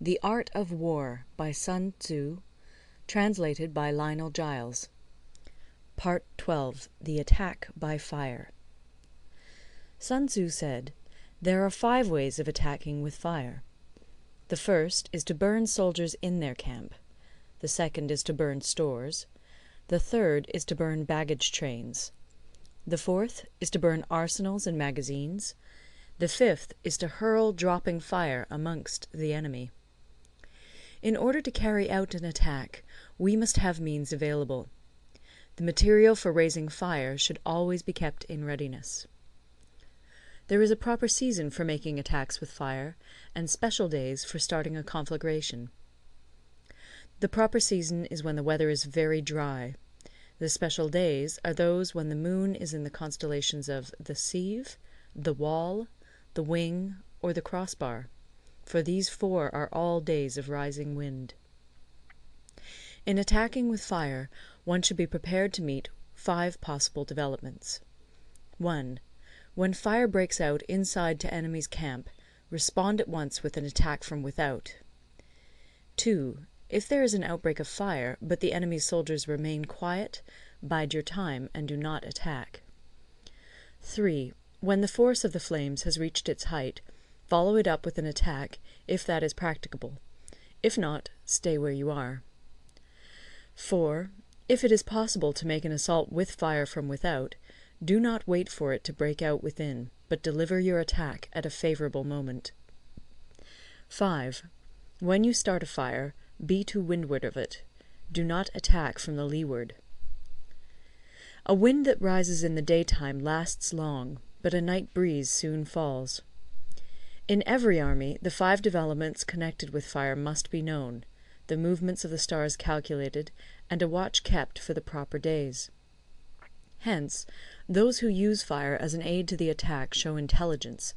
The Art of War by Sun Tzu, translated by Lionel Giles. Part 12. The Attack by Fire. Sun Tzu said, "There are 5 ways of attacking with fire. The first is to burn soldiers in their camp. The second is to burn stores. The third is to burn baggage trains. The fourth is to burn arsenals and magazines. The fifth is to hurl dropping fire amongst the enemy." In order to carry out an attack, we must have means available. The material for raising fire should always be kept in readiness. There is a proper season for making attacks with fire, and special days for starting a conflagration. The proper season is when the weather is very dry. The special days are those when the moon is in the constellations of the Sieve, the Wall, the Wing, or the Crossbar, for these 4 are all days of rising wind. In attacking with fire, one should be prepared to meet 5 possible developments. 1. When fire breaks out inside to enemy's camp, respond at once with an attack from without. 2. If there is an outbreak of fire, but the enemy's soldiers remain quiet, bide your time and do not attack. 3. When the force of the flames has reached its height, follow it up with an attack, if that is practicable. If not, stay where you are. 4. If it is possible to make an assault with fire from without, do not wait for it to break out within, but deliver your attack at a favourable moment. 5. When you start a fire, be to windward of it. Do not attack from the leeward. A wind that rises in the daytime lasts long, but a night breeze soon falls. In every army, the 5 developments connected with fire must be known, the movements of the stars calculated, and a watch kept for the proper days. Hence, those who use fire as an aid to the attack show intelligence.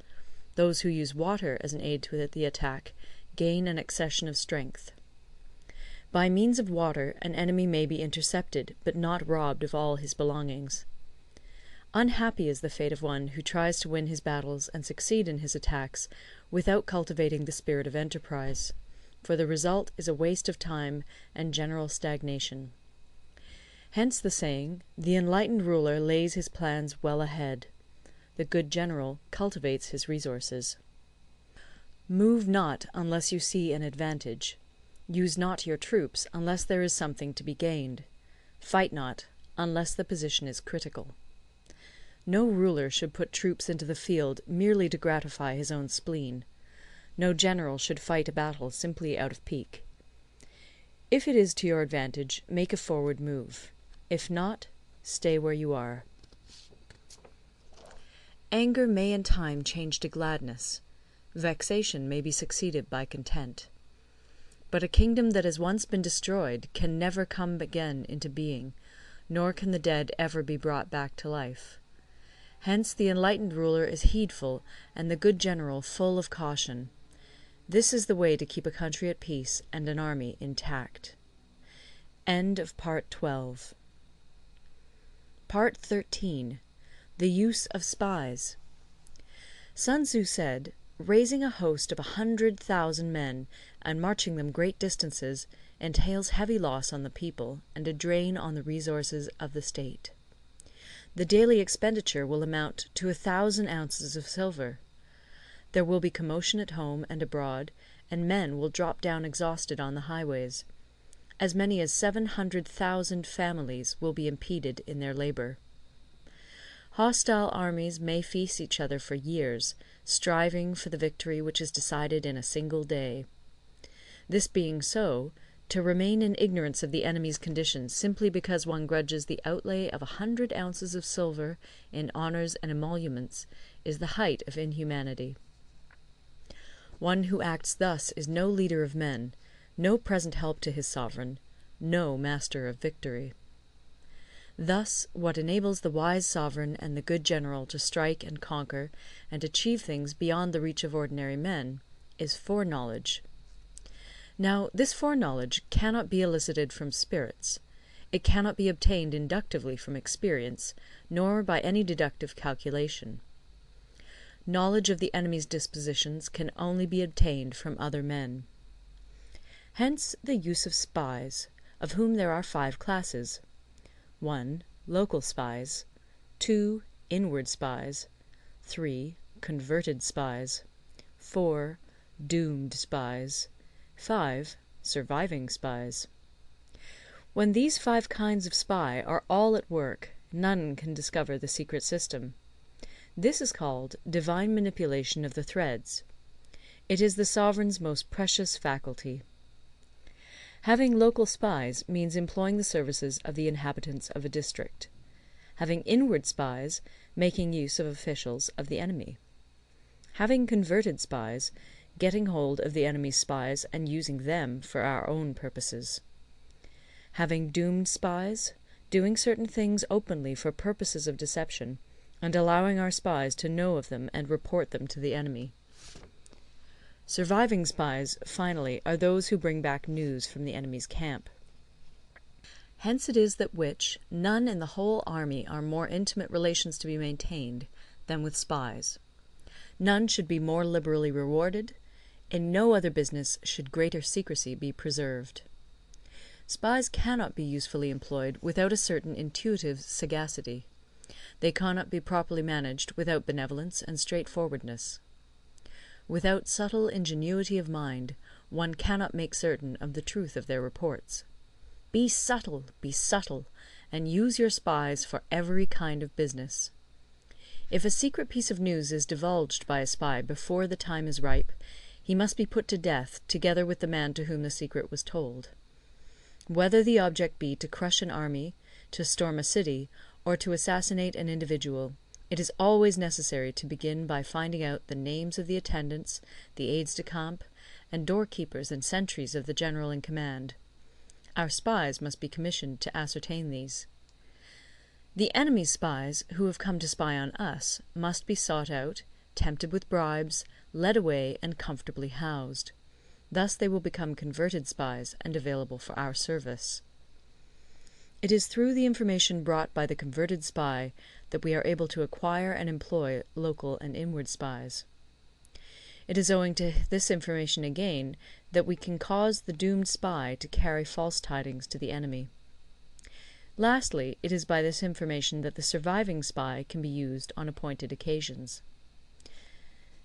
Those who use water as an aid to the attack gain an accession of strength. By means of water, an enemy may be intercepted, but not robbed of all his belongings. Unhappy is the fate of one who tries to win his battles and succeed in his attacks without cultivating the spirit of enterprise, for the result is a waste of time and general stagnation. Hence the saying, "The enlightened ruler lays his plans well ahead. The good general cultivates his resources." Move not unless you see an advantage. Use not your troops unless there is something to be gained. Fight not unless the position is critical. No ruler should put troops into the field merely to gratify his own spleen. No general should fight a battle simply out of pique. If it is to your advantage, make a forward move. If not, stay where you are. Anger may in time change to gladness. Vexation may be succeeded by content. But a kingdom that has once been destroyed can never come again into being, nor can the dead ever be brought back to life. Hence the enlightened ruler is heedful, and the good general full of caution. This is the way to keep a country at peace and an army intact. End of Part 12. Part 13. The Use of Spies. Sun Tzu said, "Raising a host of 100,000 men and marching them great distances entails heavy loss on the people and a drain on the resources of the state. The daily expenditure will amount to 1,000 ounces of silver. There will be commotion at home and abroad, and men will drop down exhausted on the highways. As many as 700,000 families will be impeded in their labour. Hostile armies may feast each other for years, striving for the victory which is decided in a single day. This being so, to remain in ignorance of the enemy's condition simply because one grudges the outlay of 100 ounces of silver in honours and emoluments is the height of inhumanity. One who acts thus is no leader of men, no present help to his sovereign, no master of victory. Thus, what enables the wise sovereign and the good general to strike and conquer and achieve things beyond the reach of ordinary men is foreknowledge. Now, this foreknowledge cannot be elicited from spirits. It cannot be obtained inductively from experience, nor by any deductive calculation. Knowledge of the enemy's dispositions can only be obtained from other men. Hence the use of spies, of whom there are 5 classes: 1. Local spies, 2. Inward spies, 3. Converted spies, 4. Doomed spies, 5. Surviving spies. When these 5 kinds of spy are all at work, none can discover the secret system. This is called divine manipulation of the threads. It is the sovereign's most precious faculty. Having local spies means employing the services of the inhabitants of a district. Having inward spies, making use of officials of the enemy. Having converted spies, getting hold of the enemy's spies and using them for our own purposes. Having doomed spies, doing certain things openly for purposes of deception, and allowing our spies to know of them and report them to the enemy. Surviving spies, finally, are those who bring back news from the enemy's camp. Hence it is that none in the whole army are more intimate relations to be maintained than with spies. None should be more liberally rewarded. In no other business should greater secrecy be preserved. Spies cannot be usefully employed without a certain intuitive sagacity. They cannot be properly managed without benevolence and straightforwardness. Without subtle ingenuity of mind, one cannot make certain of the truth of their reports. Be subtle, and use your spies for every kind of business. If a secret piece of news is divulged by a spy before the time is ripe, he must be put to death together with the man to whom the secret was told. Whether the object be to crush an army, to storm a city, or to assassinate an individual, it is always necessary to begin by finding out the names of the attendants, the aides-de-camp, and doorkeepers and sentries of the general in command. Our spies must be commissioned to ascertain these. The enemy's spies, who have come to spy on us, must be sought out, tempted with bribes, led away, and comfortably housed. Thus they will become converted spies and available for our service. It is through the information brought by the converted spy that we are able to acquire and employ local and inward spies. It is owing to this information again that we can cause the doomed spy to carry false tidings to the enemy. Lastly, it is by this information that the surviving spy can be used on appointed occasions.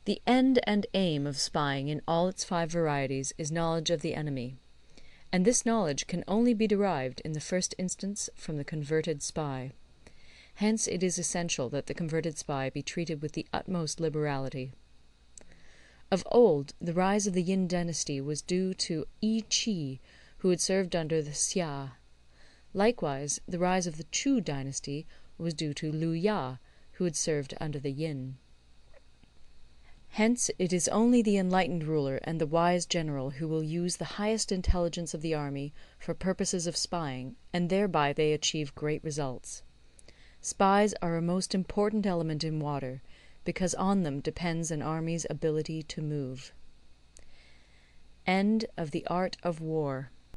The end and aim of spying in all its 5 varieties is knowledge of the enemy, and this knowledge can only be derived in the first instance from the converted spy. Hence it is essential that the converted spy be treated with the utmost liberality. Of old, the rise of the Yin dynasty was due to Yi Qi, who had served under the Xia. Likewise, the rise of the Chu dynasty was due to Lu Ya, who had served under the Yin. Hence it is only the enlightened ruler and the wise general who will use the highest intelligence of the army for purposes of spying, and thereby they achieve great results. Spies are a most important element in water, because on them depends an army's ability to move. End of the Art of War.